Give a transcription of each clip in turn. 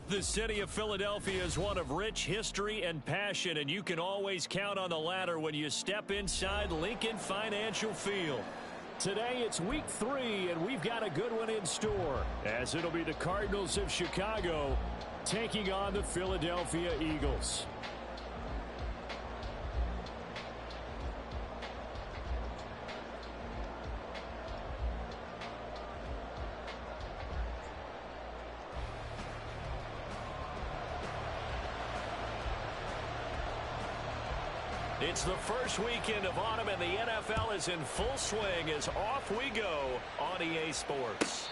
The city of Philadelphia is one of rich history and passion, and you can always count on the latter when you step inside Lincoln Financial Field. Today it's week 3, and we've got a good one in store, as it'll be the Cardinals of Chicago taking on the Philadelphia Eagles. It's the first weekend of autumn, and the NFL is in full swing as off we go on EA Sports.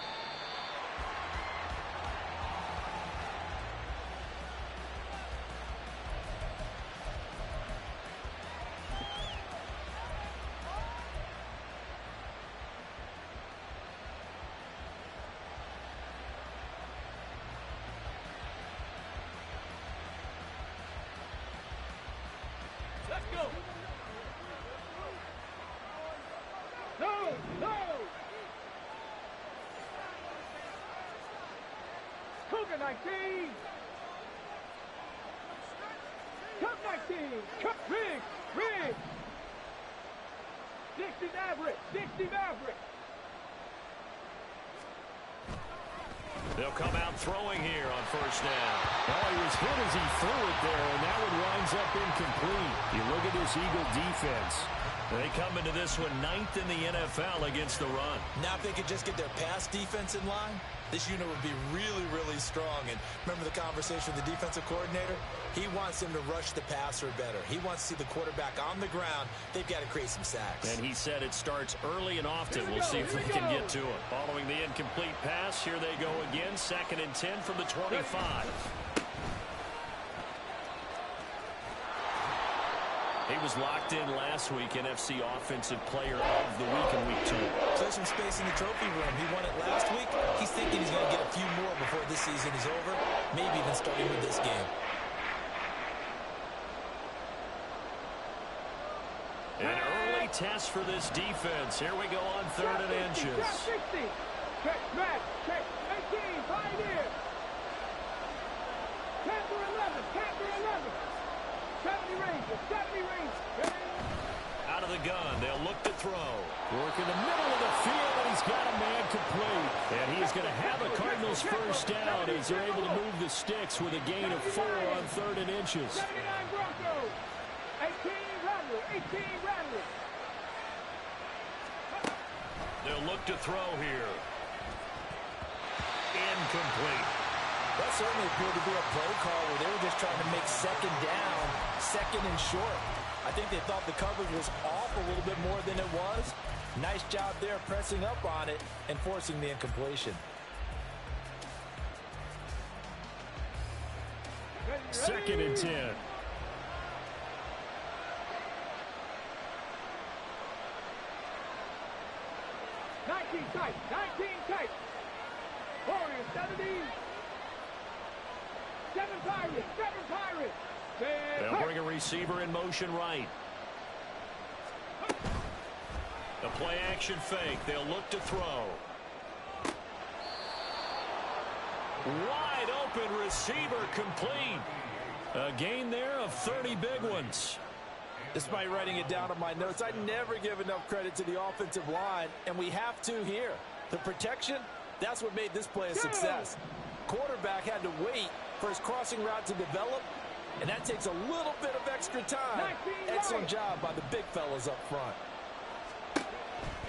Let's go. No. Cougar 19. Cup 19. Cup Rig. Dixie Maverick. They'll come out throwing here on first down. Oh, he was hit as he threw it there, and that one winds up incomplete. You look at this Eagle defense. They come into this one 9th in the NFL against the run. Now if they could just get their pass defense in line, this unit would be really, really strong. And remember the conversation with the defensive coordinator? He wants them to rush the passer better. He wants to see the quarterback on the ground. They've got to create some sacks. And he said it starts early and often. We'll see if they can get to it. Following the incomplete pass, here they go again. 2nd and 10 from the 25. He was locked in last week, NFC Offensive Player of the Week in Week 2. There's some space in the trophy room. He won it last week. He's thinking he's going to get a few more before this season is over, maybe even starting with this game. An early test for this defense. Here we go on 3rd and inches. Check, 18, Pioneer. 10 for 11. 70 range. Out of the gun, they'll look to throw. Work in the middle of the field, and he's got a man complete. And he's going to have a Cardinals first down as they're able to move the sticks with a gain of 4 on 3rd and inches. 79 Broncos. 18 Rattler. They'll look to throw here. Incomplete. That certainly appeared to be a play call where they were just trying to make 2nd down, 2nd and short. I think they thought the coverage was off a little bit more than it was. Nice job there pressing up on it and forcing the incompletion. Ready. 2nd and 10. 19 tight. Warriors 70. 7 Pirates. They'll bring a receiver in motion right. The play action fake. They'll look to throw. Wide open receiver complete. A gain there of 30 big ones. Despite writing it down on my notes, I never give enough credit to the offensive line, and we have to here. The protection, that's what made this play a success. Quarterback had to wait for his crossing route to develop, and that takes a little bit of extra time. Excellent job by the big fellas up front.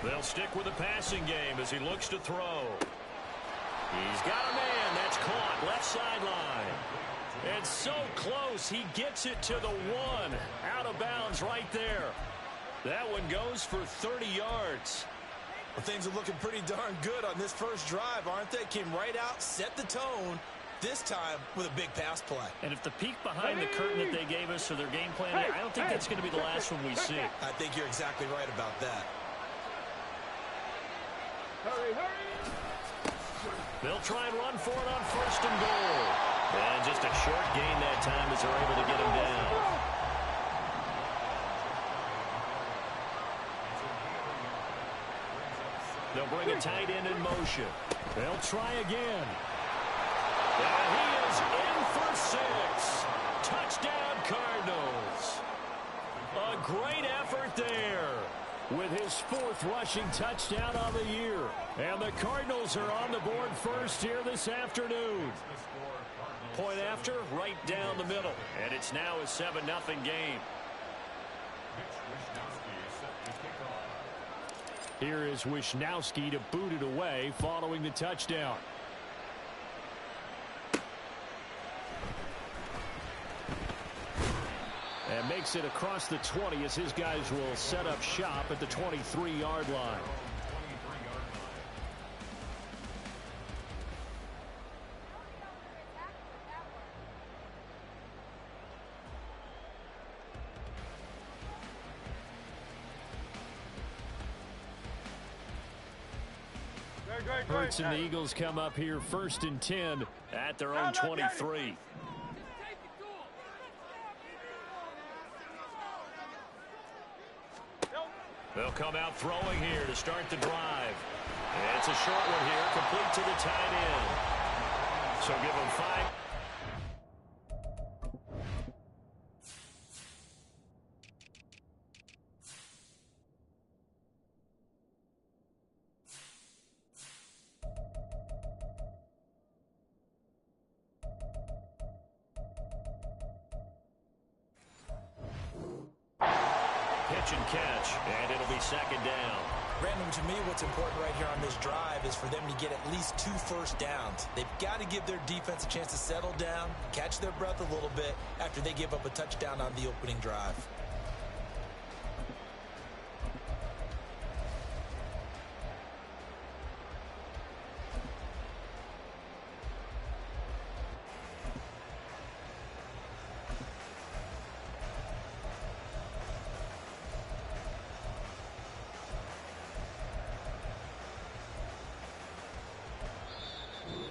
They'll stick with the passing game as he looks to throw. He's got a man. That's caught. Left sideline. And so close, he gets it to the 1. Out of bounds right there. That one goes for 30 yards. Well, things are looking pretty darn good on this first drive, aren't they? Came right out, set the tone, this time with a big pass play. And if the peek behind the curtain that they gave us for their game plan, I don't think that's going to be the last one we see. I think you're exactly right about that. Hurry. They'll try and run for it on 1st and goal. And just a short gain that time as they're able to get him down. They'll bring a tight end in motion. They'll try again. And he is in for 6. Touchdown, Cardinals. A great effort there with his 4th rushing touchdown on the year. And the Cardinals are on the board first here this afternoon. Point after, right down the middle. And it's now a 7-0 game. Here is Wishnowski to boot it away following the touchdown. And makes it across the 20 as his guys will set up shop at the 23-yard line. Hurts and the Eagles come up here 1st and 10 at their own 23. They'll come out throwing here to start the drive. And it's a short one here, complete to the tight end. So give them 5. Pitch and catch, and it'll be 2nd down. Brandon, to me, what's important right here on this drive is for them to get at least 2 first downs. They've got to give their defense a chance to settle down, catch their breath a little bit after they give up a touchdown on the opening drive.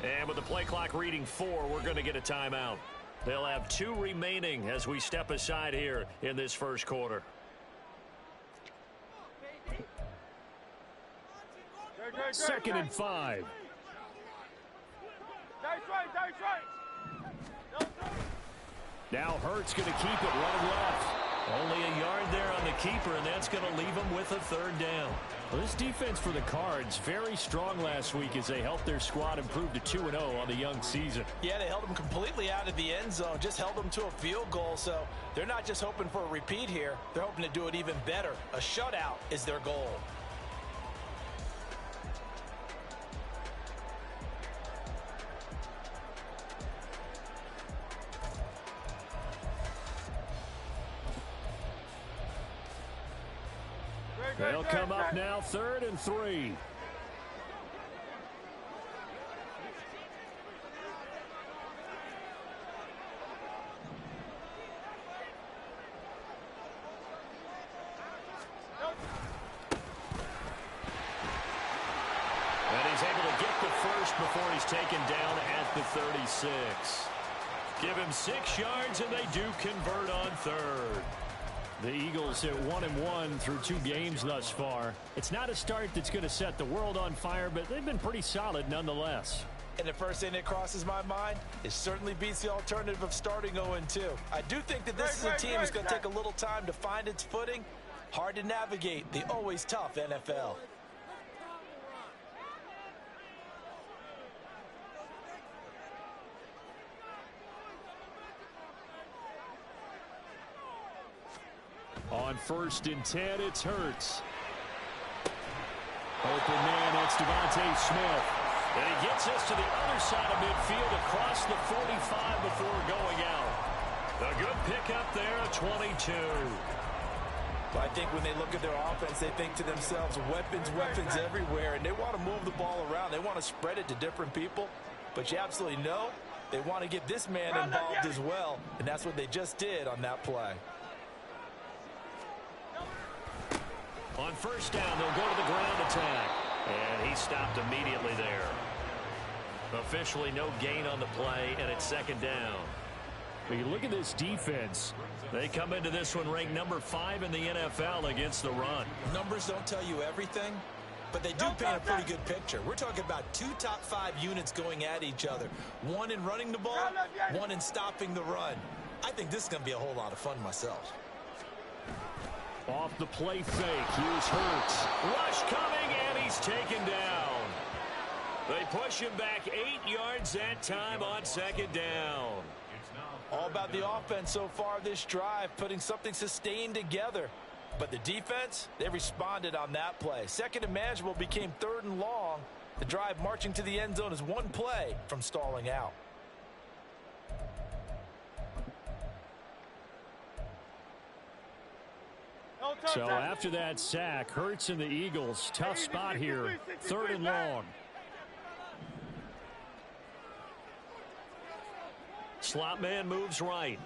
And with the play clock reading 4, we're going to get a timeout. They'll have 2 remaining as we step aside here in this first quarter. Second and 5. Now Hurts going to keep it running left. Only a yard there on the keeper, and that's going to leave him with a 3rd down. Well, this defense for the Cards, very strong last week as they helped their squad improve to 2-0 on the young season. Yeah, they held them completely out of the end zone, just held them to a field goal, so they're not just hoping for a repeat here. They're hoping to do it even better. A shutout is their goal. They'll come up now 3rd and 3. And he's able to get the first before he's taken down at the 36. Give him 6 yards, and they do convert on 3rd. The Eagles at 1-1 through 2 games thus far. It's not a start that's going to set the world on fire, but they've been pretty solid nonetheless. And the first thing that crosses my mind, it certainly beats the alternative of starting 0-2. I do think that this is a team that's going to take a little time to find its footing. Hard to navigate the always tough NFL. On 1st and 10, it's Hurts. Open man, that's Devontae Smith. And he gets us to the other side of midfield across the 45 before going out. A good pickup there, a 22. Well, I think when they look at their offense, they think to themselves, weapons, weapons everywhere, and they want to move the ball around. They want to spread it to different people. But you absolutely know they want to get this man involved as well, and that's what they just did on that play. On 1st down, they'll go to the ground attack. And he stopped immediately there. Officially no gain on the play, and it's 2nd down. But you look at this defense. They come into this one ranked number 5 in the NFL against the run. Numbers don't tell you everything, but they do paint a pretty good picture. We're talking about 2 top 5 units going at each other. One in running the ball, one in stopping the run. I think this is going to be a whole lot of fun myself. Off the play fake, here's Hurts. Rush coming, and he's taken down. They push him back 8 yards that time on 2nd down. All about the offense so far this drive, putting something sustained together. But the defense, they responded on that play. 2nd and manageable became 3rd and long. The drive marching to the end zone is 1 play from stalling out. So after that sack, Hurts and the Eagles, tough spot here, 3rd and long. Slot man moves right.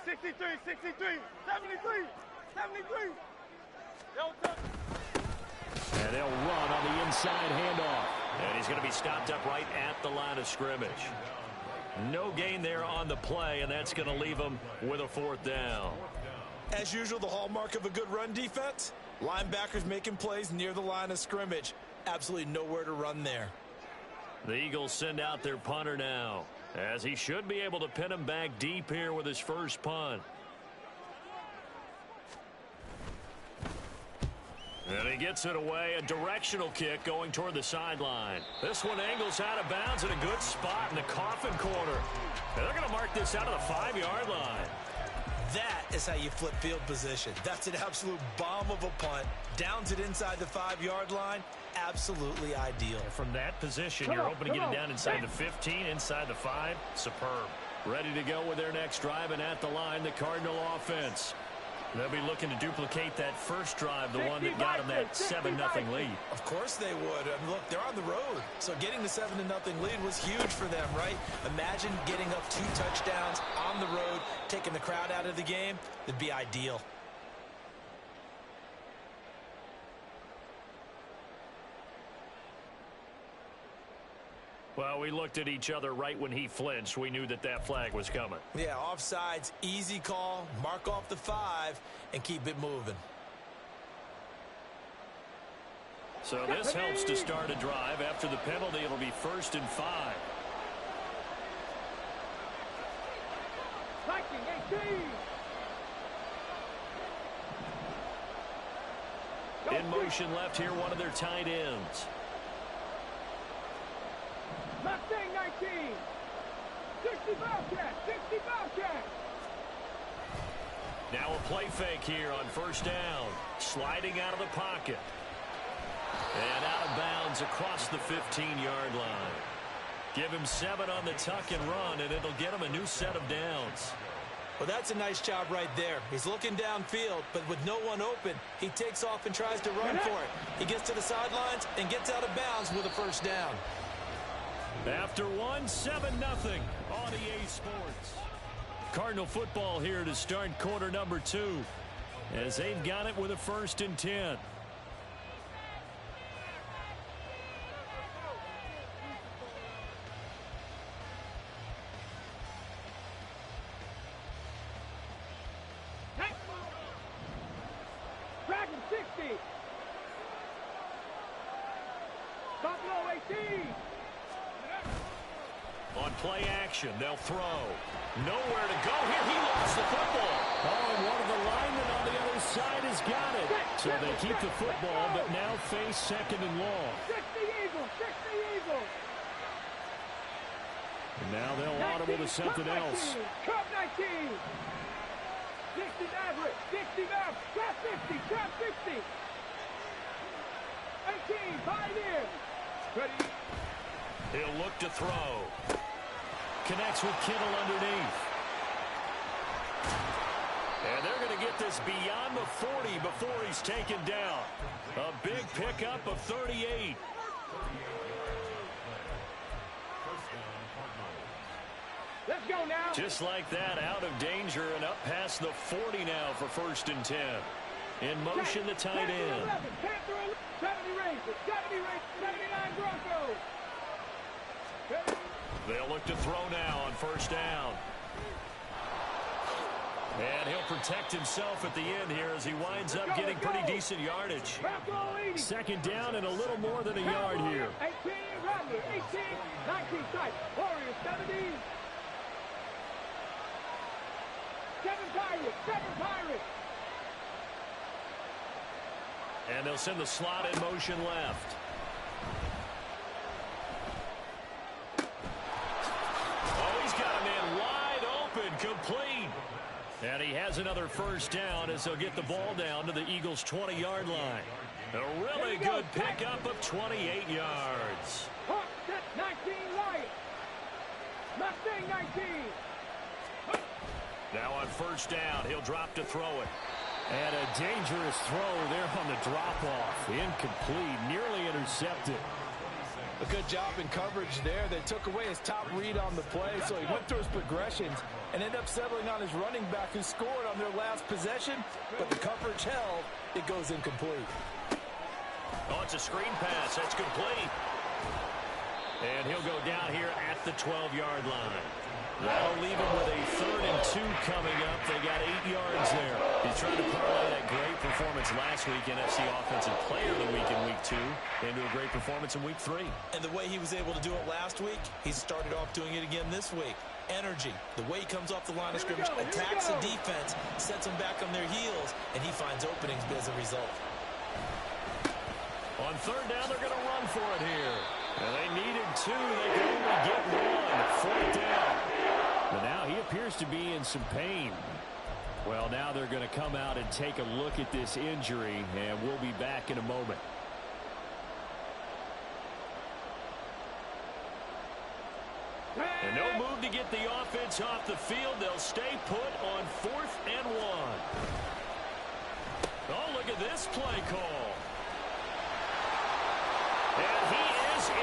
63, 73, 73, 73. And they'll run on the inside handoff. And he's going to be stopped up right at the line of scrimmage. No gain there on the play, and that's going to leave him with a 4th down. As usual, the hallmark of a good run defense, linebackers making plays near the line of scrimmage. Absolutely nowhere to run there. The Eagles send out their punter now, as he should be able to pin him back deep here with his first punt. And he gets it away, a directional kick going toward the sideline. This one angles out of bounds in a good spot in the coffin corner. And they're going to mark this out of the 5-yard line. That is how you flip field position. That's an absolute bomb of a punt. Downs it inside the 5-yard line. Absolutely ideal. From that position, you're hoping to get it down inside the 15, inside the 5. Superb. Ready to go with their next drive, and at the line, the Cardinal offense. They'll be looking to duplicate that first drive, the one that got them that 7-0 lead. Of course they would. I mean, look, they're on the road. So getting the 7-0 lead was huge for them, right? Imagine getting up 2 touchdowns on the road, taking the crowd out of the game. It'd be ideal. Well, we looked at each other right when he flinched. We knew that that flag was coming. Yeah, offsides, easy call, mark off the 5, and keep it moving. So this helps to start a drive. After the penalty, it'll be 1st and 5. Viking 18. In motion left here, one of their tight ends. Mustang 19. 60 Bobcat. 60 Bobcat. Now a play fake here on 1st down. Sliding out of the pocket. And out of bounds across the 15-yard line. Give him 7 on the tuck and run, and it'll get him a new set of downs. Well, that's a nice job right there. He's looking downfield, but with no one open, he takes off and tries to run for it. He gets to the sidelines and gets out of bounds with a 1st down. After 7-0 on EA Sports. Cardinal football here to start quarter number 2, as they've got it with a 1st and 10. Dragon 60. Buffalo 18. On play action, they'll throw. Nowhere to go here. He lost the football. Oh, and one of the linemen on the other side has got it. So they keep the football, but now face 2nd and long. 60 Eagles. 60 Eagles. And now they'll audible to something else. Cup 19. 60 Maverick. 60 Maverick. Trap 50. Trap 50. 18. Pioneer. Ready. He'll look to throw. Connects with Kittle underneath. And they're going to get this beyond the 40 before he's taken down. A big pickup of 38. Let's go now. Just like that, out of danger and up past the 40 now for 1st and 10. In motion, the tight end. 70 Rangers. 70 Rangers. 79 Broncos. They'll look to throw now on 1st down. And he'll protect himself at the end here as he winds up getting pretty decent yardage. Second down and a little more than a yard here. 18, Rattler, 18, 19, tight. Warriors, 70. 7 Pirates. And they'll send the slot in motion left. Oh, he's got a man wide open, complete. And he has another first down as they'll get the ball down to the Eagles' 20-yard line. A really good pickup of 28 yards. Hawk, set 19, Lions. Mustang 19. Now on first down, he'll drop to throw it. And a dangerous throw there on the drop-off. Incomplete, nearly intercepted. A good job in coverage there. They took away his top read on the play, so he went through his progressions and ended up settling on his running back who scored on their last possession, but the coverage held. It goes incomplete. Oh, it's a screen pass. That's complete. And he'll go down here at the 12-yard line. That'll leave him with a 3rd and 2 coming up. They got 8 yards there. He's trying to parlay that great performance last week, NFC Offensive Player of the Week in Week 2, into a great performance in Week 3. And the way he was able to do it last week, he started off doing it again this week. Energy, the way he comes off the line of scrimmage, attacks the defense, sets them back on their heels, and he finds openings as a result. On third down, they're going to run for it here. And they needed 2. They can only get 1. 4th down. But now he appears to be in some pain. Well, now they're going to come out and take a look at this injury, and we'll be back in a moment. And no move to get the offense off the field. They'll stay put on 4th and 1. Oh, look at this play call. And he is in.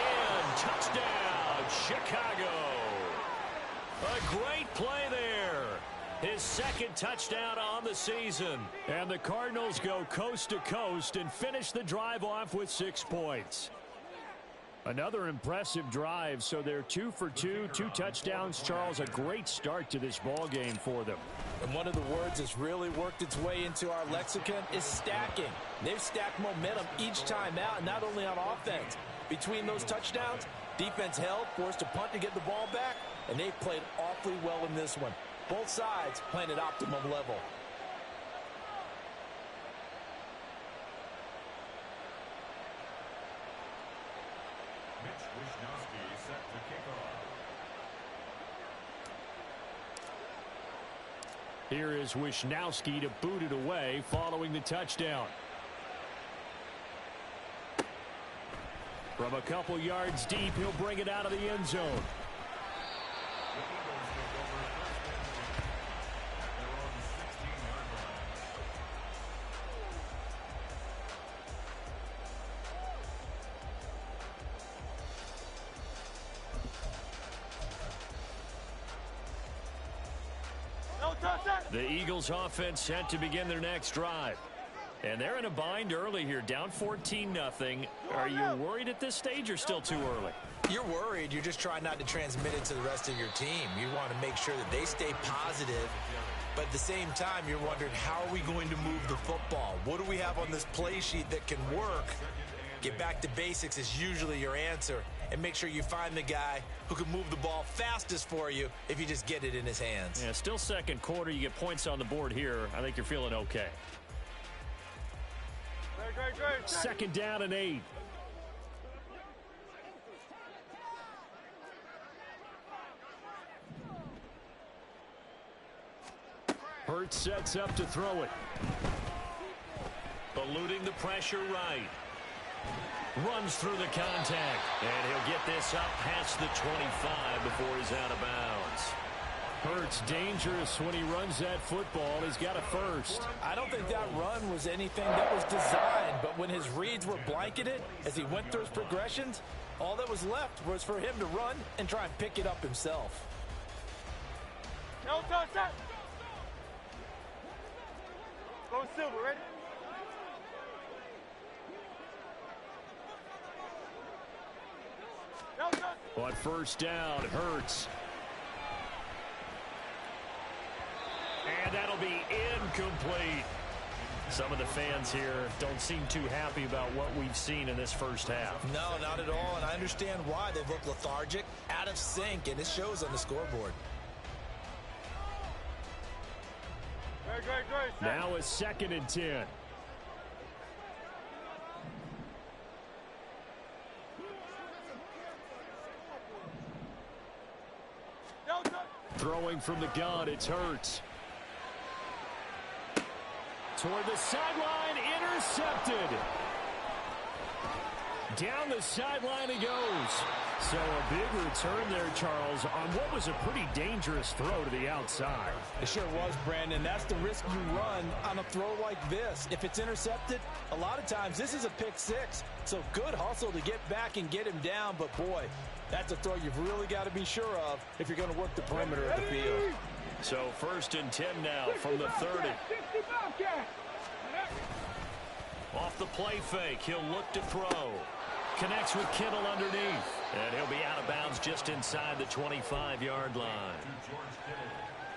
Touchdown, Chicago. A great play there. His 2nd touchdown on the season. And the Cardinals go coast to coast and finish the drive off with 6 points. Another impressive drive, so they're 2 for 2, 2 touchdowns. Charles, a great start to this ball game for them. And one of the words that's really worked its way into our lexicon is stacking. They've stacked momentum each time out, not only on offense. Between those touchdowns, defense held, forced a punt to get the ball back, and they've played awfully well in this one. Both sides playing at optimum level. Here is Wisnowski to boot it away following the touchdown. From a couple yards deep, he'll bring it out of the end zone. The Eagles offense set to begin their next drive. And they're in a bind early here, down 14-0. Are you worried at this stage or still too early? You're worried. You're just trying not to transmit it to the rest of your team. You want to make sure that they stay positive. But at the same time, you're wondering, how are we going to move the football? What do we have on this play sheet that can work? Get back to basics is usually your answer. And make sure you find the guy who can move the ball fastest for you if you just get it in his hands. Yeah, still second quarter. You get points on the board here. I think you're feeling okay. Second down and 8. Hurts sets up to throw it. Eluding the pressure right. Runs through the contact. And he'll get this up past the 25 before he's out of bounds. Hurts dangerous when he runs that football. He's got a first. I don't think that run was anything that was designed, but when his reads were blanketed as he went through his progressions, all that was left was for him to run and try and pick it up himself. No touch that. Go Silver, ready? No touch. On first down, Hurts. And that'll be incomplete. Some of the fans here don't seem too happy about what we've seen in this first half. No, not at all, and I understand why. They've looked lethargic, out of sync, and it shows on the scoreboard. Now a 2nd and 10. Throwing from the gun, it's Hurts. Toward the sideline, intercepted. Down the sideline he goes. So a big return there, Charles, on what was a pretty dangerous throw to the outside. It sure was, Brandon. That's the risk you run on a throw like this. If it's intercepted, a lot of times this is a pick six. So good hustle to get back and get him down. But, boy, that's a throw you've really got to be sure of if you're going to work the perimeter of the field. So 1st and 10 now from the 30. Off the play fake, he'll look to throw. Connects with Kittle underneath. And he'll be out of bounds just inside the 25-yard line.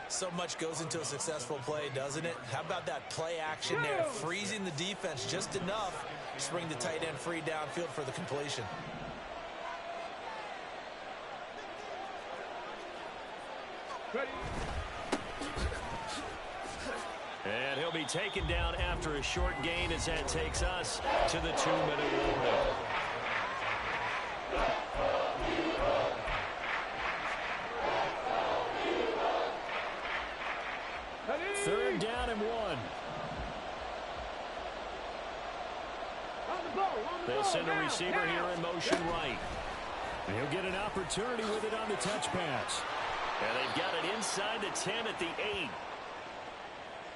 So much goes into a successful play, doesn't it? How about that play action there? Freezing the defense just enough to bring the tight end free downfield for the completion. And he'll be taken down after a short gain as that takes us to the 2-minute warning. Third down and 1. They'll send a receiver here in motion right. And he'll get an opportunity with it on the touch pass. And they've got it inside the 10 at the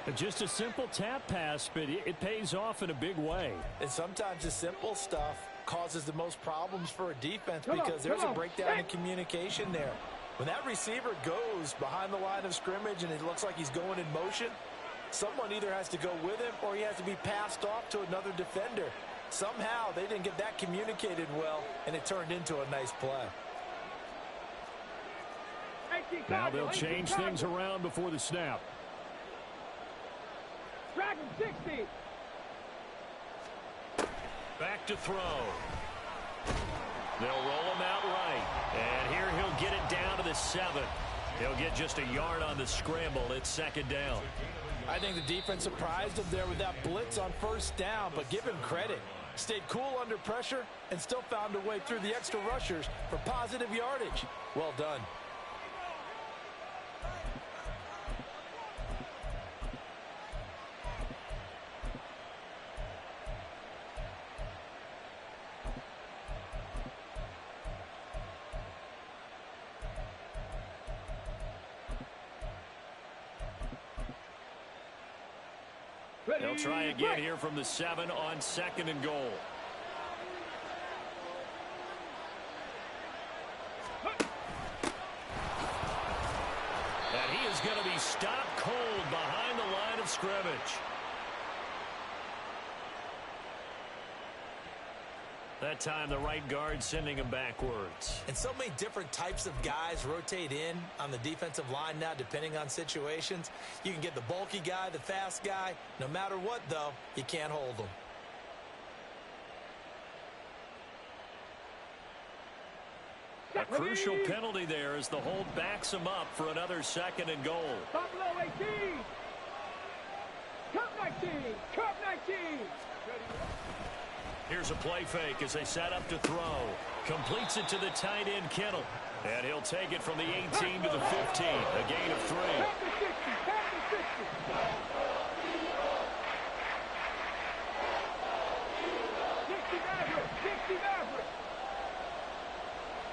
8. Just a simple tap pass, but it pays off in a big way. And sometimes the simple stuff causes the most problems for a defense because there's a breakdown in communication there. When that receiver goes behind the line of scrimmage and it looks like he's going in motion, someone either has to go with him or he has to be passed off to another defender. Somehow they didn't get that communicated well, and it turned into a nice play. Now they'll change things around before the snap. Dragon 60. Back to throw. They'll roll him out right. And here he'll get it down to the 7. He'll get just a yard on the scramble. It's 2nd down. I think the defense surprised him there with that blitz on 1st down, but give him credit. Stayed cool under pressure and still found a way through the extra rushers for positive yardage. Well done. They'll try again here from the 7 on 2nd and goal. And he is going to be stopped cold behind the line of scrimmage. That time the right guard sending him backwards. And so many different types of guys rotate in on the defensive line now depending on situations. You can get the bulky guy, the fast guy. No matter what, though, you can't hold them. A crucial penalty there as the hold backs him up for another 2nd and goal. Buffalo 18. Cup 19. Cup 19. Here's a play fake as they set up to throw. Completes it to the tight end, Kittle. And he'll take it from the 18 to the 15. A gain of 3. Cup to 60. Cup to 60. 60 Maverick. 60 Maverick.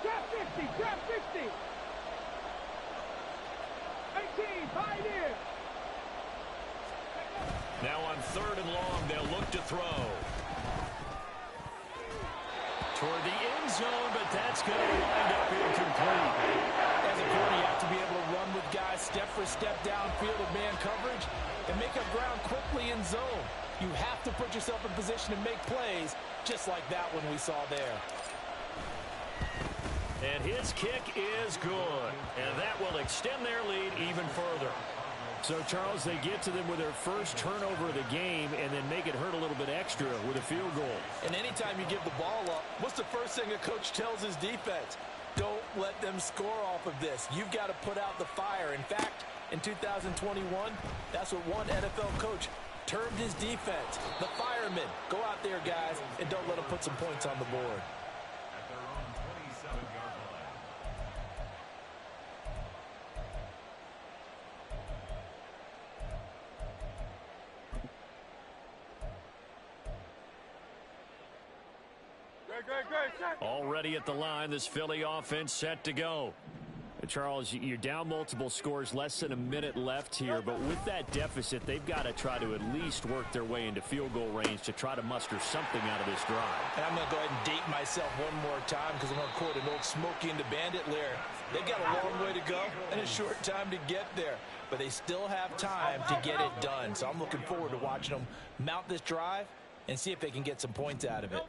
Trap 60. Trap 60. 18. Pioneer. Now on 3rd and long, they'll look to throw. Toward the end zone, but that's going to wind up incomplete. As a corner, you have to be able to run with guys step for step downfield of man coverage and make up ground quickly in zone. You have to put yourself in position to make plays, just like that one we saw there. And his kick is good. And that will extend their lead even further. So, Charles, they get to them with their first turnover of the game and then make it hurt a little bit extra with a field goal. And anytime you give the ball up, what's the first thing a coach tells his defense? Don't let them score off of this. You've got to put out the fire. In fact, in 2021, that's what one NFL coach termed his defense. The firemen. Go out there, guys, and don't let them put some points on the board. Already at the line, this Philly offense set to go. Charles, you're down multiple scores, less than a minute left here, but with that deficit, they've got to try to at least work their way into field goal range to try to muster something out of this drive. And I'm going to go ahead and date myself one more time because I'm going to quote an old Smokey and the Bandit lyric. They've got a long way to go and a short time to get there, but they still have time to get it done. So I'm looking forward to watching them mount this drive and see if they can get some points out of it.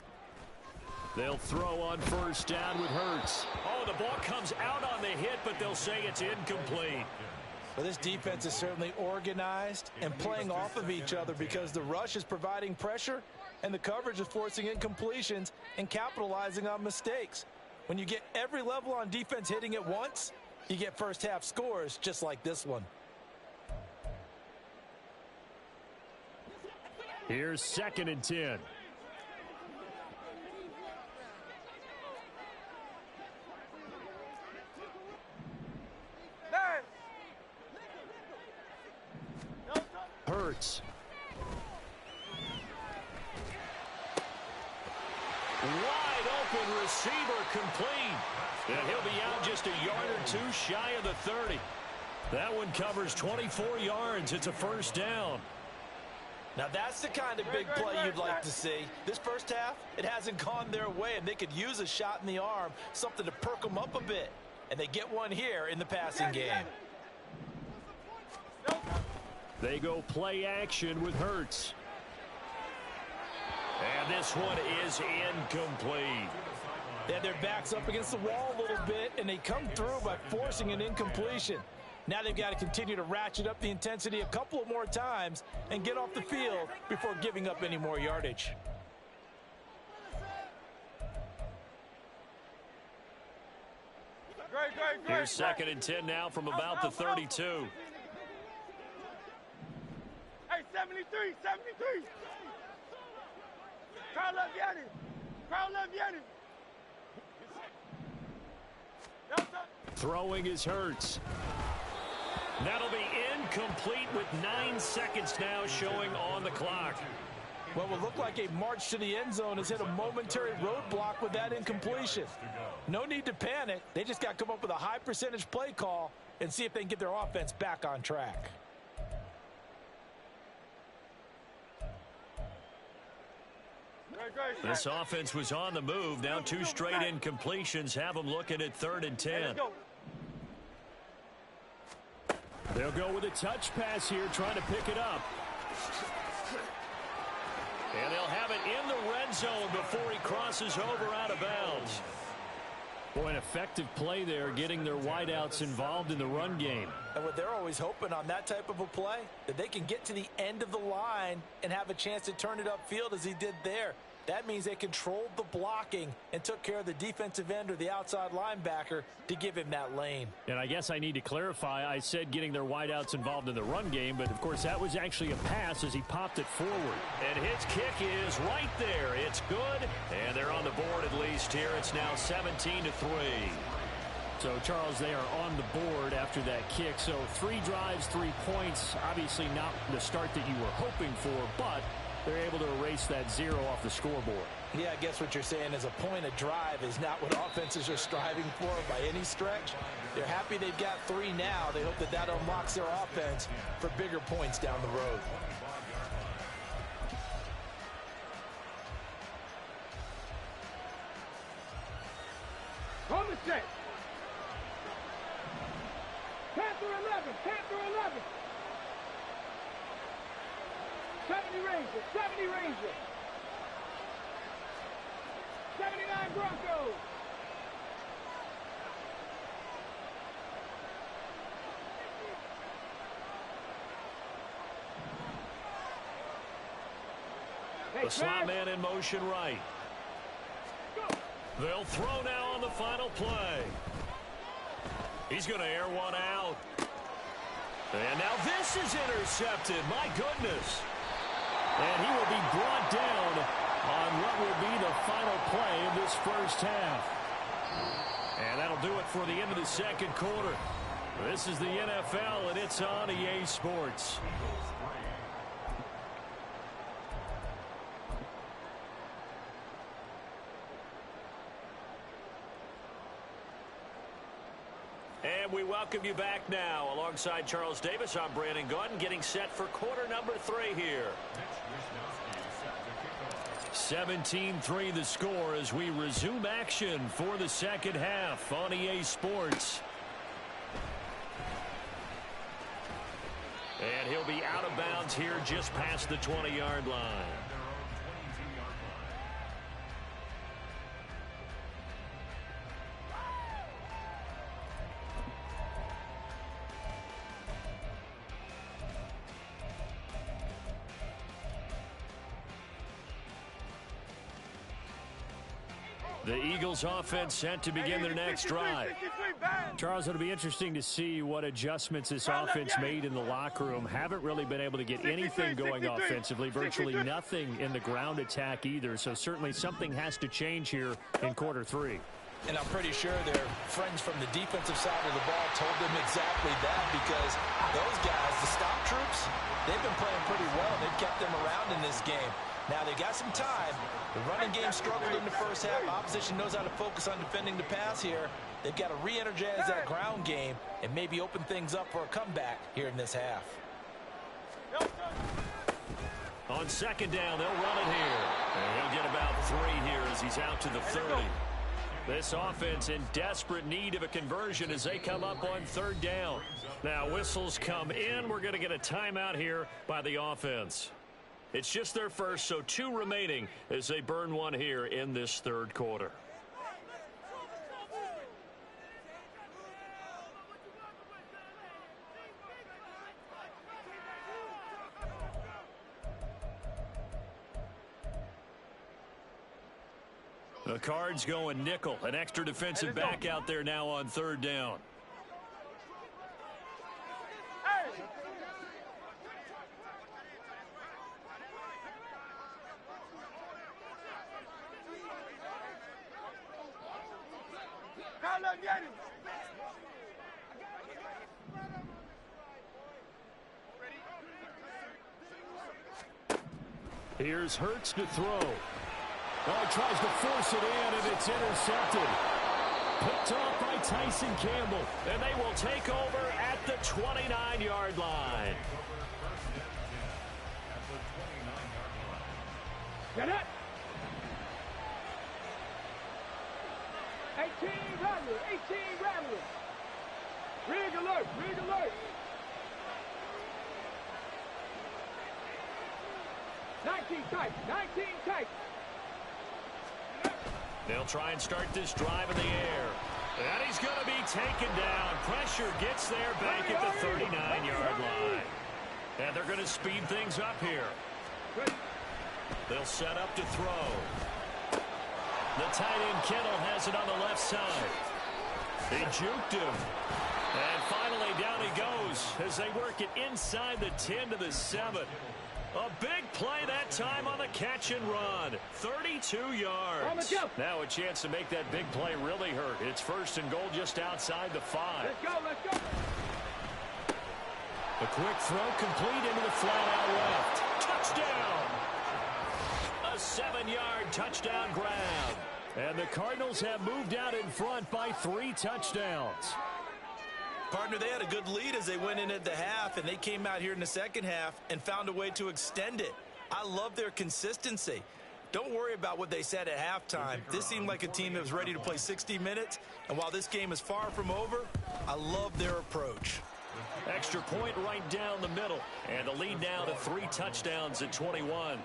They'll throw on first down with Hurts. Oh, the ball comes out on the hit, but they'll say it's incomplete. Well, this defense is certainly organized and playing off of each other because the rush is providing pressure and the coverage is forcing incompletions and capitalizing on mistakes. When you get every level on defense hitting at once, you get first half scores just like this one. Here's 2nd and 10. Hurts. Wide open receiver complete. And he'll be out just a yard or two shy of the 30. That one covers 24 yards. It's a first down. Now that's the kind of big play you'd like to see. This first half, it hasn't gone their way, and they could use a shot in the arm, something to perk them up a bit. And they get one here in the passing game. They go play action with Hurts. And this one is incomplete. They had their backs up against the wall a little bit, and they come through by forcing an incompletion. Now they've got to continue to ratchet up the intensity a couple of more times and get off the field before giving up any more yardage. Here's 2nd and 10 now from about the 32. Hey, 73, 73. Carl up Yanni. Carl up Yanni. Throwing is Hurts. That'll be incomplete with 9 seconds now showing on the clock. What will look like a march to the end zone has hit a momentary roadblock with that incompletion. No need to panic. They just got to come up with a high percentage play call and see if they can get their offense back on track. This offense was on the move. Now 2 straight incompletions have them looking at 3rd and 10. They'll go with a touch pass here, trying to pick it up. And they'll have it in the red zone before he crosses over out of bounds. Boy, an effective play there, getting their wideouts involved in the run game. And what they're always hoping on that type of a play, that they can get to the end of the line and have a chance to turn it upfield as he did there. That means they controlled the blocking and took care of the defensive end or the outside linebacker to give him that lane. And I guess I need to clarify, I said getting their wideouts involved in the run game, but of course that was actually a pass as he popped it forward. And his kick is right there. It's good, and they're on the board at least here. It's now 17-3. So, Charles, they are on the board after that kick. So 3 drives, 3 points. Obviously not the start that you were hoping for, but they're able to erase that 0 off the scoreboard. Yeah, I guess what you're saying is a point of drive is not what offenses are striving for by any stretch. They're happy they've got 3 now. They hope that that unlocks their offense for bigger points down the road. Home check. Panther 11, Panther 11. 70 Rangers, 70 Rangers. 79 Broncos. The slot man in motion right. They'll throw now on the final play. He's going to air one out. And now this is intercepted. My goodness. And he will be brought down on what will be the final play of this first half. And that'll do it for the end of the second quarter. This is the NFL, and it's on EA Sports. And we welcome you back now. Alongside Charles Davis, I'm Brandon Gaudin, getting set for quarter number 3 here. 17-3 the score as we resume action for the second half on EA Sports. And he'll be out of bounds here just past the 20-yard line. The Eagles offense set to begin their next drive. Charles, it'll be interesting to see what adjustments this offense made in the locker room. Haven't really been able to get anything going offensively, virtually nothing in the ground attack either. So certainly something has to change here in quarter 3. And I'm pretty sure their friends from the defensive side of the ball told them exactly that, because those guys, the stop troops, they've been playing pretty well. They've kept them around in this game. Now, they got some time. The running game struggled in the first half. Opposition knows how to focus on defending the pass here. They've got to re-energize that ground game and maybe open things up for a comeback here in this half. On second down, they'll run it here. And he'll get about 3 here as he's out to the 30. This offense in desperate need of a conversion as they come up on third down. Now, whistles come in. We're going to get a timeout here by the offense. It's just their first, so 2 remaining as they burn one here in this third quarter. The Cards going nickel. An extra defensive back out there now on third down. Here's Hurts to throw. Oh, he tries to force it in, and it's intercepted. Picked off by Tyson Campbell, and they will take over at the 29-yard line. Get it! 18 Rattler, 18 Rattler. Rig alert, rig alert. 19 tight, 19 tight. They'll try and start this drive in the air. And he's going to be taken down. Pressure gets there back at the 39-yard line. And they're going to speed things up here. They'll set up to throw. The tight end Kittle has it on the left side. They juked him. And finally down he goes as they work it inside the 10 to the 7. A big play that time on the catch and run. 32 yards. Now a chance to make that big play really hurt. It's first and goal just outside the 5. Let's go, let's go. A quick throw complete into the flat out left. Touchdown. A 7-yard touchdown grab. And the Cardinals have moved out in front by 3 touchdowns. Partner, they had a good lead as they went in at the half, and they came out here in the second half and found a way to extend it. I love their consistency. Don't worry about what they said at halftime. This seemed like a team that was ready to play 60 minutes, and while this game is far from over, I love their approach. Extra point right down the middle, and the lead now to 3 touchdowns at 21.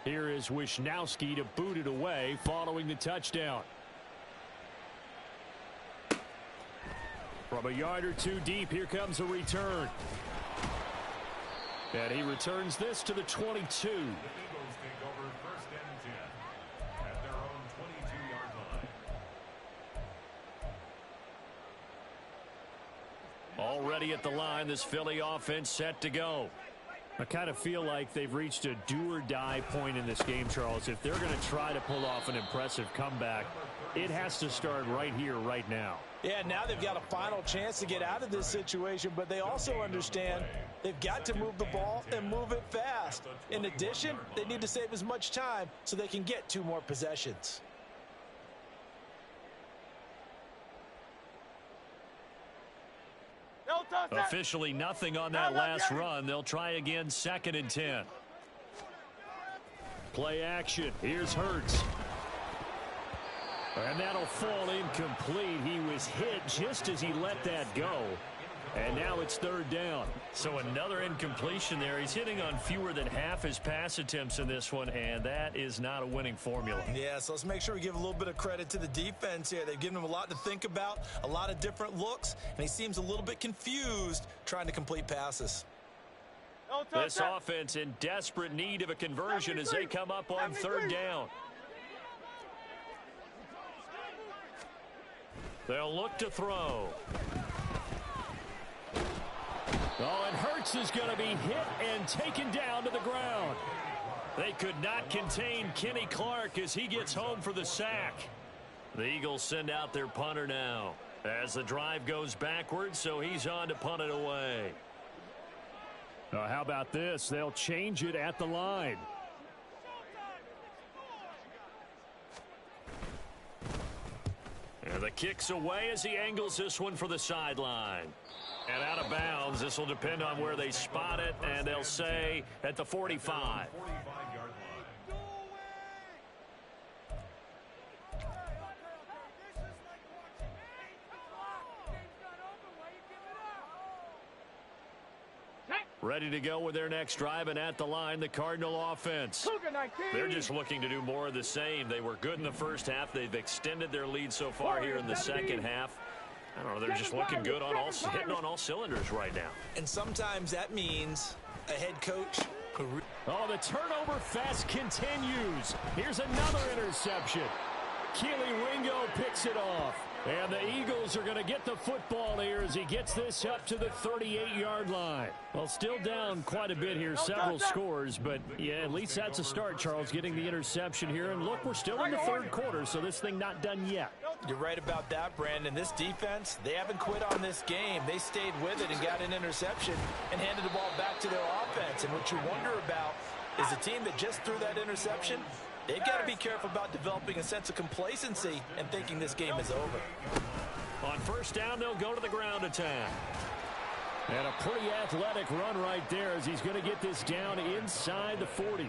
Here is Wishnowski to boot it away following the touchdown. From a yard or two deep, here comes a return. And he returns this to the 22. The Eagles take over 1st and 10 at their own 22-yard line. Already at the line, this Philly offense set to go. I kind of feel like they've reached a do-or-die point in this game, Charles. If they're going to try to pull off an impressive comeback, it has to start right here, right now. Yeah, now they've got a final chance to get out of this situation, but they also understand they've got to move the ball and move it fast. In addition, they need to save as much time so they can get 2 more possessions. Officially nothing on that last run. They'll try again, 2nd and 10. Play action. Here's Hurts. And that'll fall incomplete. He was hit just as he let that go. And now it's 3rd down. So another incompletion there. He's hitting on fewer than half his pass attempts in this one, and that is not a winning formula. Yeah, so let's make sure we give a little bit of credit to the defense here. They've given him a lot to think about, a lot of different looks, and he seems a little bit confused trying to complete passes. This offense in desperate need of a conversion as they come up on 3rd down. They'll look to throw. Oh, and Hurts is going to be hit and taken down to the ground. They could not contain Kenny Clark as he gets home for the sack. The Eagles send out their punter now as the drive goes backwards, so he's on to punt it away. How about this? They'll change it at the line. And the kick's away as he angles this one for the sideline. And out of bounds. This will depend on where they spot it, and they'll say at the 45. 45-yard line. Ready to go with their next drive, and at the line, the Cardinal offense. They're just looking to do more of the same. They were good in the first half. They've extended their lead so far here in the second half. I don't know, they're just looking good on hitting on all cylinders right now. And sometimes that means a head coach who... Oh, the turnover fest continues. Here's another interception. Keely Ringo picks it off. And the Eagles are going to get the football here as he gets this up to the 38-yard line. Well, still down quite a bit here, several scores, but yeah, at least that's a start, Charles, getting the interception here. And look, we're still in the 3rd quarter, so this thing not done yet. You're right about that, Brandon. This defense, they haven't quit on this game. They stayed with it and got an interception and handed the ball back to their offense. And what you wonder about is the team that just threw that interception, they've got to be careful about developing a sense of complacency and thinking this game is over. On 1st down, they'll go to the ground attack. And a pretty athletic run right there as he's going to get this down inside the 40.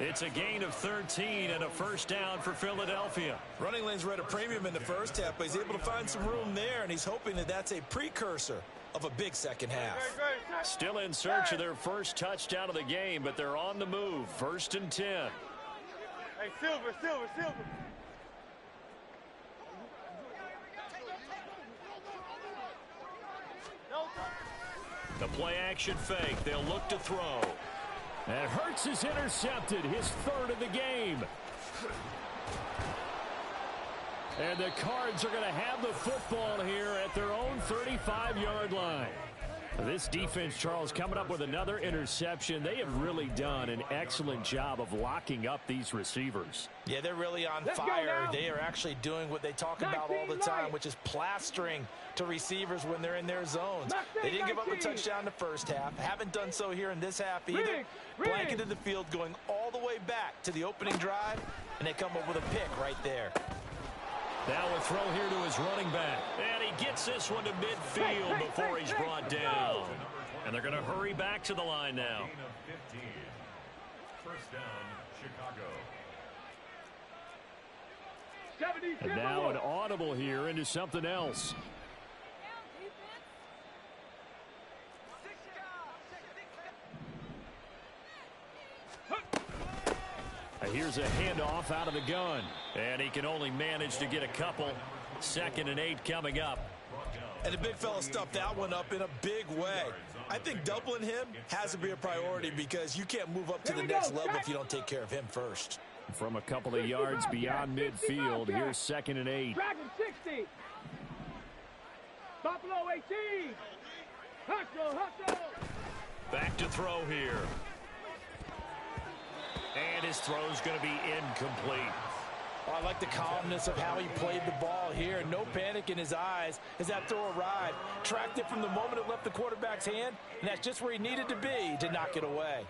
It's a gain of 13 and a 1st down for Philadelphia. Running lanes were at a premium in the first half, but he's able to find some room there, and he's hoping that that's a precursor of a big second half. Still in search of their first touchdown of the game, but they're on the move. 1st and 10. Hey, Silver. The play action fake. They'll look to throw. And Hurts is intercepted, his 3rd of the game. And the Cards are going to have the football here at their own 35-yard line. This defense, Charles, coming up with another interception. They have really done an excellent job of locking up these receivers. Yeah, they're really on fire. They are actually doing what they talk about all the time, which is plastering to receivers when they're in their zones. They didn't give up a touchdown in the first half. Haven't done so here in this half either. Blanketed the field going all the way back to the opening drive, and they come up with a pick right there. Now a throw here to his running back. And he gets this one to midfield before he's brought down. And they're going to hurry back to the line now. 15. 1st down, Chicago. And now an audible here into something else. Here's a handoff out of the gun. And he can only manage to get a couple. 2nd and 8 coming up. And the big fella stuffed that one up in a big way. I think doubling him has to be a priority because you can't move up to the next level if you don't take care of him first. From a couple of yards beyond midfield, here's 2nd and 8. Dragon 60. Buffalo 18. Hustle, hustle. Back to throw here. And his throw's going to be incomplete. Oh, I like the calmness of how he played the ball here. No panic in his eyes as that throw arrived. Tracked it from the moment it left the quarterback's hand, and that's just where he needed to be to knock it away.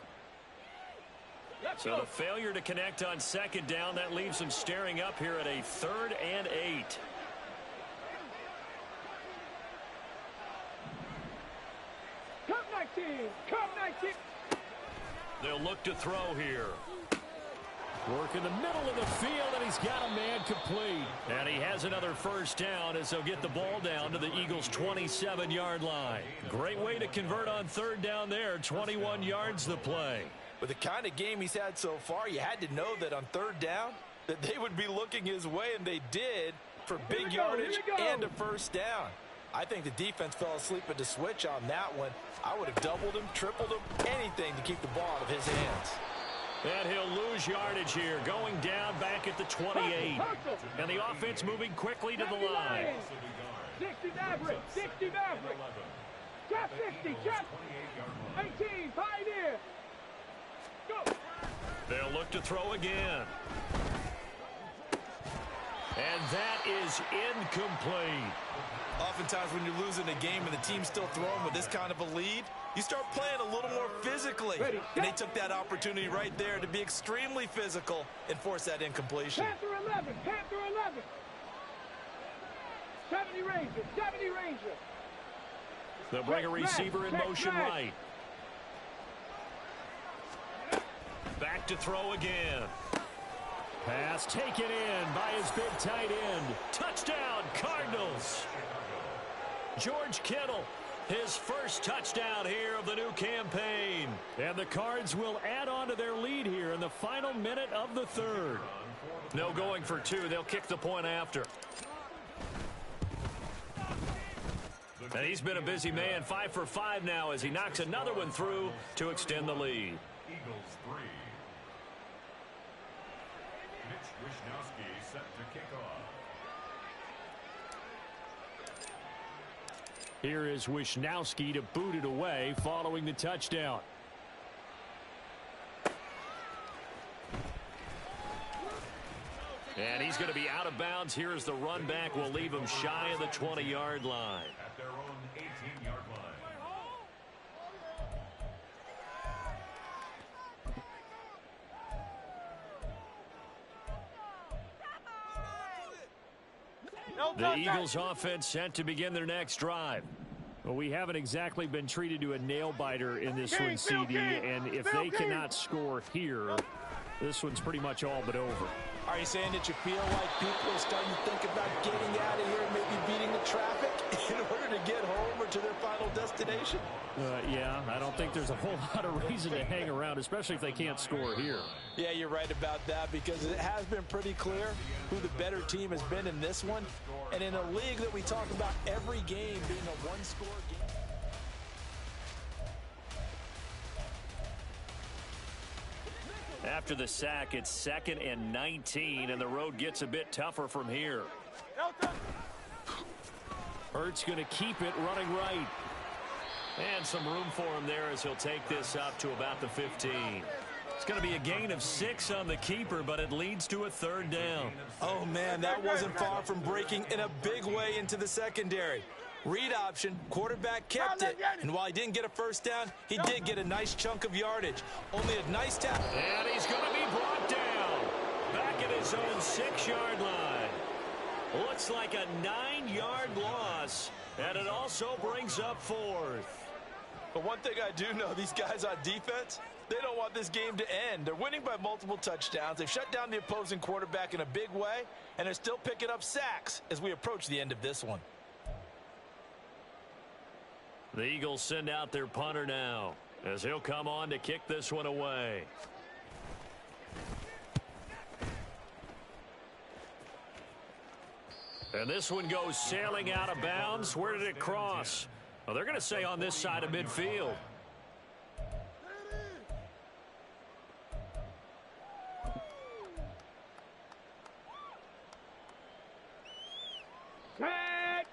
So the failure to connect on 2nd down, that leaves him staring up here at a 3rd and 8. Come 19. Come 19. They'll look to throw here. Work in the middle of the field, and he's got a man complete. And he has another 1st down as they'll get the ball down to the Eagles' 27-yard line. Great way to convert on 3rd down there. 21 yards the play. With the kind of game he's had so far, you had to know that on 3rd down that they would be looking his way, and they did for big yardage and a 1st down. I think the defense fell asleep at the switch on that one. I would have doubled him, tripled him, anything to keep the ball out of his hands. And he'll lose yardage here, going down back at the 28. And the offense moving quickly to the line. 60 Maverick, 60 Maverick. Drop 60, drop 18, Pioneer. Go. They'll look to throw again. And that is incomplete. Oftentimes when you're losing a game and the team's still throwing with this kind of a lead, you start playing a little more physically. And they took that opportunity right there to be extremely physical and force that incompletion. Panther 11, Panther 11. 70 Ranger, 70 Ranger. They'll bring a receiver in motion right. Back to throw again. Pass taken in by his big tight end. Touchdown, Cardinals. George Kittle, his first touchdown here of the new campaign. And the Cards will add on to their lead here in the final minute of the 3rd. No going for 2. They'll kick the point after. And he's been a busy man, 5 for 5 now as he knocks another one through to extend the lead. Eagles 3. Mitch Wishnowsky set to kick off. Here is Wishnowsky to boot it away following the touchdown. And he's going to be out of bounds. Here is the run back. Will leave him shy of the 20-yard line. At their own 18-yard line. The Eagles offense set to begin their next drive. Well, we haven't exactly been treated to a nail-biter in this one, CD, and if they cannot score here, this one's pretty much all but over. Are you saying that you feel like people are starting to think about getting out of here and maybe beating the traffic in order to get home or to their final destination? Yeah, I don't think there's a whole lot of reason to hang around, especially if they can't score here. Yeah, you're right about that because it has been pretty clear who the better team has been in this one. And in a league that we talk about every game being a one-score game. After the sack, it's 2nd and 19, and the road gets a bit tougher from here. Hurts going to keep it running right. And some room for him there as he'll take this up to about the 15. It's going to be a gain of 6 on the keeper, but it leads to a 3rd down. Oh, man, that wasn't far from breaking in a big way into the secondary. Read option, quarterback kept it, and while he didn't get a 1st down, he did get a nice chunk of yardage. Only a nice tap. And he's going to be brought down back at his own 6-yard line. Looks like a 9-yard loss, and it also brings up 4th. But one thing I do know, these guys on defense, they don't want this game to end. They're winning by multiple touchdowns. They've shut down the opposing quarterback in a big way, and they're still picking up sacks as we approach the end of this one. The Eagles send out their punter now as he'll come on to kick this one away. And this one goes sailing out of bounds. Where did it cross? Well, they're going to say on this side of midfield. Set.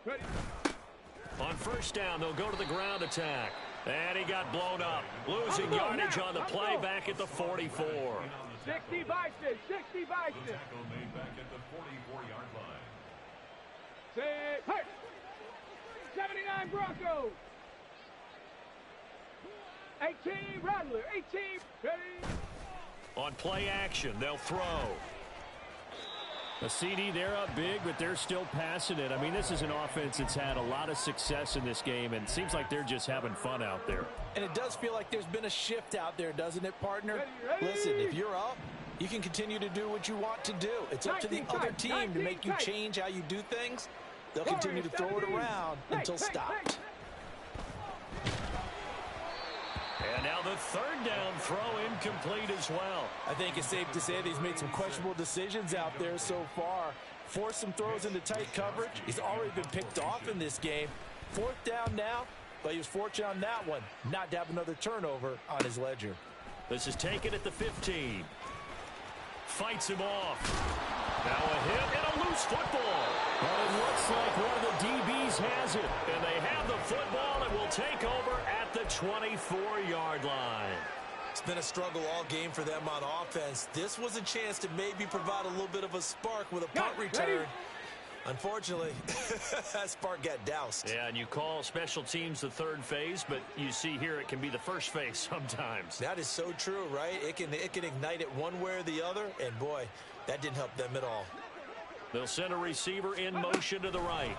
Ready. On first down, they'll go to the ground attack. And he got blown up. Losing yardage on the play back at the 44. 60 Bison, 60 Bison. Tackle made back at the 44-yard line. Set. Hey. 79 Broncos. 18 Rattler, 18. Ready. On play action, they'll throw. A CD, they're up big, but they're still passing it. I mean, this is an offense that's had a lot of success in this game, and it seems like they're just having fun out there. And it does feel like there's been a shift out there, doesn't it, partner? Ready. Listen, if you're up, you can continue to do what you want to do. It's up to the other team to make you change how you do things. They'll continue to throw it around until stopped. And now the third down throw incomplete as well. I think it's safe to say that he's made some questionable decisions out there so far. Forced some throws into tight coverage. He's already been picked off in this game. Fourth down now, but he was fortunate on that one not to have another turnover on his ledger. This is taken at the 15. Fights him off. Now a hit and a loose football. But it looks like one of the DBs has it. And they have the football and will take over at the 24-yard line. It's been a struggle all game for them on offense. This was a chance to maybe provide a little bit of a spark with a punt return. Unfortunately, that spark got doused. Yeah, and you call special teams the third phase, but you see here it can be the first phase sometimes. That is so true, right? It can ignite it one way or the other, and boy, that didn't help them at all. They'll send a receiver in motion to the right.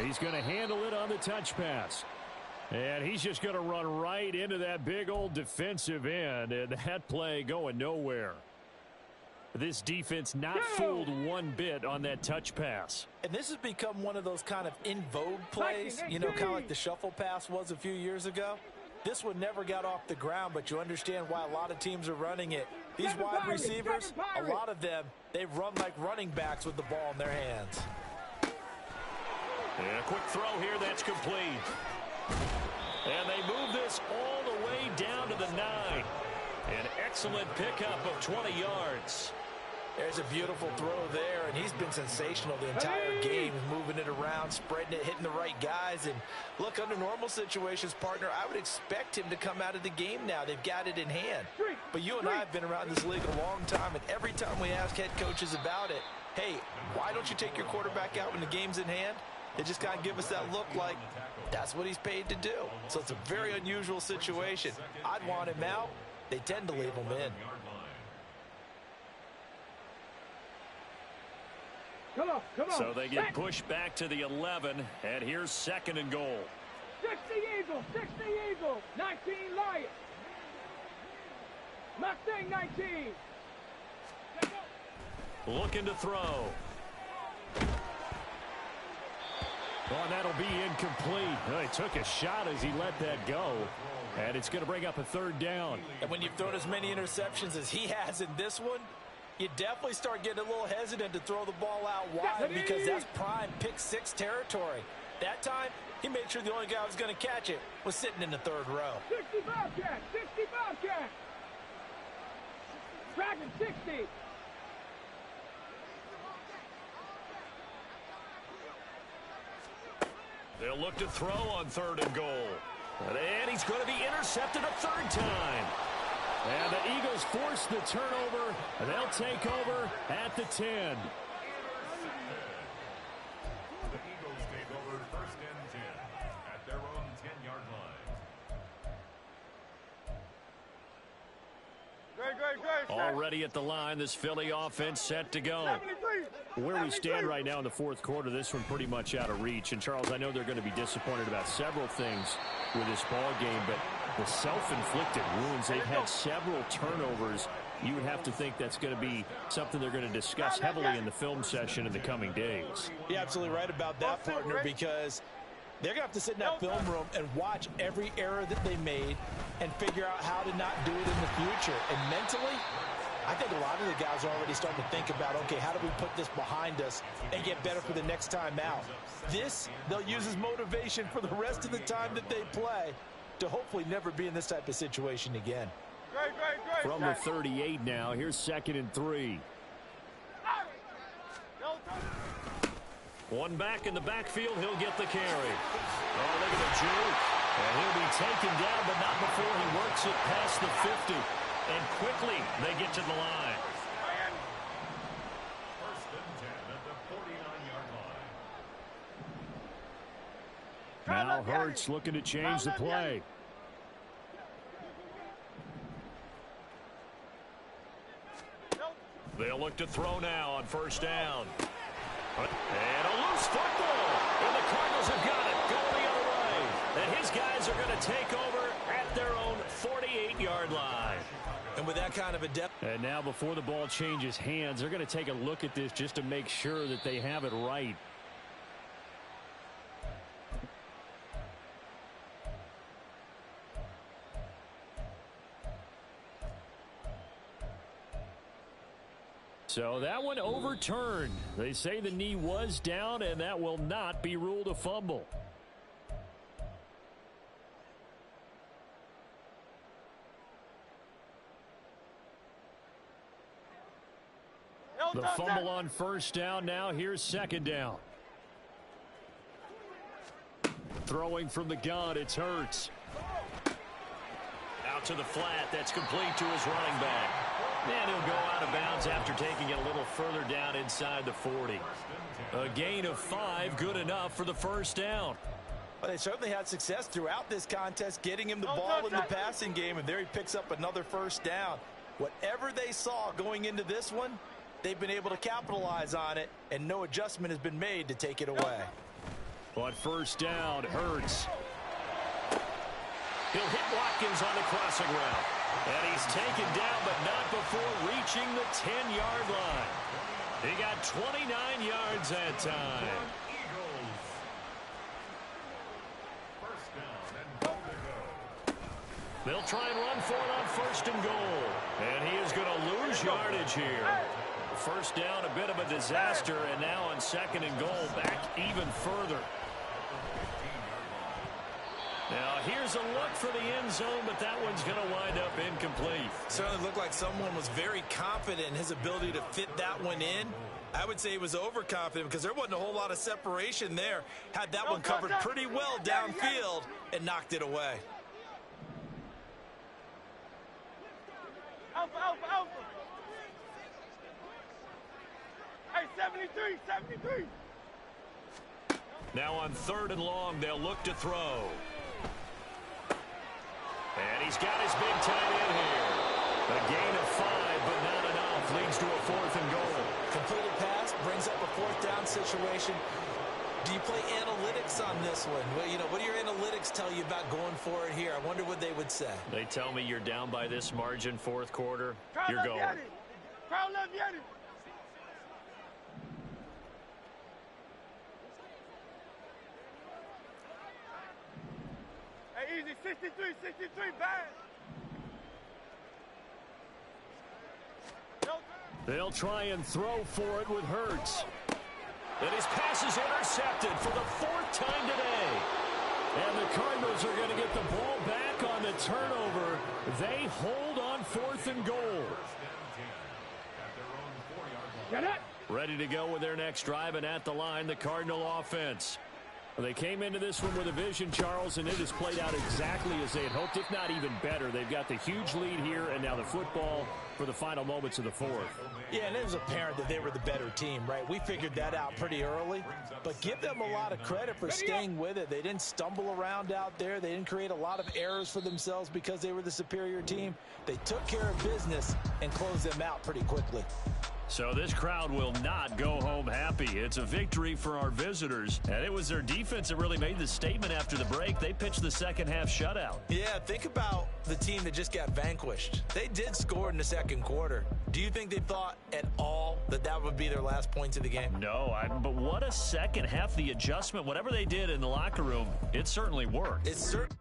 He's going to handle it on the touch pass. And he's just going to run right into that big old defensive end, and that play going nowhere. This defense not fooled one bit on that touch pass. And this has become one of those kind of in vogue plays, you know, kind of like the shuffle pass was a few years ago. This one never got off the ground, but you understand why a lot of teams are running it. These wide receivers, a lot of them, they run like running backs with the ball in their hands. And a quick throw here that's complete. And they move this all the way down to the 9. An excellent pickup of 20 yards. There's a beautiful throw there, and he's been sensational the entire game, moving it around, spreading it, hitting the right guys. And look, under normal situations, partner, I would expect him to come out of the game now. They've got it in hand. But you and I have been around this league a long time, and every time we ask head coaches about it, hey, why don't you take your quarterback out when the game's in hand? They just kind of give us that look like that's what he's paid to do. So it's a very unusual situation. I'd want him out. They tend to leave him in. Come on. So they get pushed back to the 11, and here's second and goal. 60 Eagles, 19 Lions. Mustang 19. Looking to throw. Oh, and that'll be incomplete. Oh, he took a shot as he let that go. And it's going to bring up a third down. And when you've thrown as many interceptions as he has in this one, you definitely start getting a little hesitant to throw the ball out wide because that's prime pick-6 territory. That time, he made sure the only guy who was going to catch it was sitting in the third row. 60 Bobcat. Dragon 60. They'll look to throw on third and goal. And he's going to be intercepted a third time. And the Eagles force the turnover. They'll take over at the 10. The Eagles take over first and 10 at their own 10-yard line. Already at the line, this Philly offense set to go. Where we stand right now in the fourth quarter, this one pretty much out of reach. And, Charles, I know they're going to be disappointed about several things with this ball game, but the self-inflicted wounds, they've had several turnovers. You would have to think that's going to be something they're going to discuss heavily in the film session in the coming days. You're absolutely right about that, partner, because They're going to have to sit in that film room and watch every error that they made and figure out how to not do it in the future. And mentally, I think a lot of the guys are already starting to think about, okay, how do we put this behind us and get better for the next time out? This, they'll use as motivation for the rest of the time that they play to hopefully never be in this type of situation again. From the 38 now, here's 2nd and 3. One back in the backfield, he'll get the carry. Oh, look at the juke. And he'll be taken down, but not before he works it past the 50. And quickly, they get to the line. First and 10 at the 49-yard line. Now Hurts looking to change the play. They'll look to throw now on 1st down. And a loose football. And the Cardinals have got it. Going the other way. And his guys are going to take over at their own 48-yard line. And with that kind of a depth. And now before the ball changes hands, they're going to take a look at this just to make sure that they have it right. So that one overturned. They say the knee was down, and that will not be ruled a fumble. The fumble on 1st down now. Here's 2nd down. Throwing from the gun, it's Hurts. Out to the flat. That's complete to his running back. And he'll go out of bounds after taking it a little further down inside the 40. A gain of 5, good enough for the 1st down. Well, they certainly had success throughout this contest, getting him the ball in the passing game, and there he picks up another 1st down. Whatever they saw going into this one, they've been able to capitalize on it, and no adjustment has been made to take it away. But 1st down, Hurts. He'll hit Watkins on the crossing route. And he's taken down, but not before reaching the 10-yard line. He got 29 yards that time. Eagles. First down and goal to go. They'll try and run for it on 1st and goal. And he is going to lose yardage here. 1st down, a bit of a disaster, and now on 2nd and goal, back even further. Now, here's a look for the end zone, but that one's going to wind up incomplete. Certainly looked like someone was very confident in his ability to fit that one in. I would say he was overconfident because there wasn't a whole lot of separation there. Had that one covered pretty well downfield and knocked it away. Alpha, alpha, alpha. Hey, 73. Now on 3rd and long, they'll look to throw. And he's got his big tight end here. A gain of 5, but not enough. Leads to a 4th and goal. Completed pass, brings up a 4th down situation. Do you play analytics on this one? Well, you know, what do your analytics tell you about going for it here? I wonder what they would say. They tell me you're down by this margin, 4th quarter. You're going. Crowd left, get it. Hey, easy, 63, bad. They'll try and throw for it with Hurts. And his pass is intercepted for the 4th time today. And the Cardinals are going to get the ball back on the turnover. They hold on 4th and goal. Get it. Ready to go with their next drive, and at the line, the Cardinal offense. They came into this one with a vision, Charles, and it has played out exactly as they had hoped, if not even better. They've got the huge lead here, and now the football for the final moments of the 4th. Yeah, and it was apparent that they were the better team, right? We figured that out pretty early, but give them a lot of credit for staying with it. They didn't stumble around out there. They didn't create a lot of errors for themselves because they were the superior team. They took care of business and closed them out pretty quickly. So this crowd will not go home happy. It's a victory for our visitors, and it was their defense that really made the statement after the break. They pitched the second half shutout. Yeah, think about the team that just got vanquished. They did score in the second second quarter. Do you think they thought at all that that would be their last points of the game? No, but what a second half. The adjustment, whatever they did in the locker room, it certainly worked. It's certain.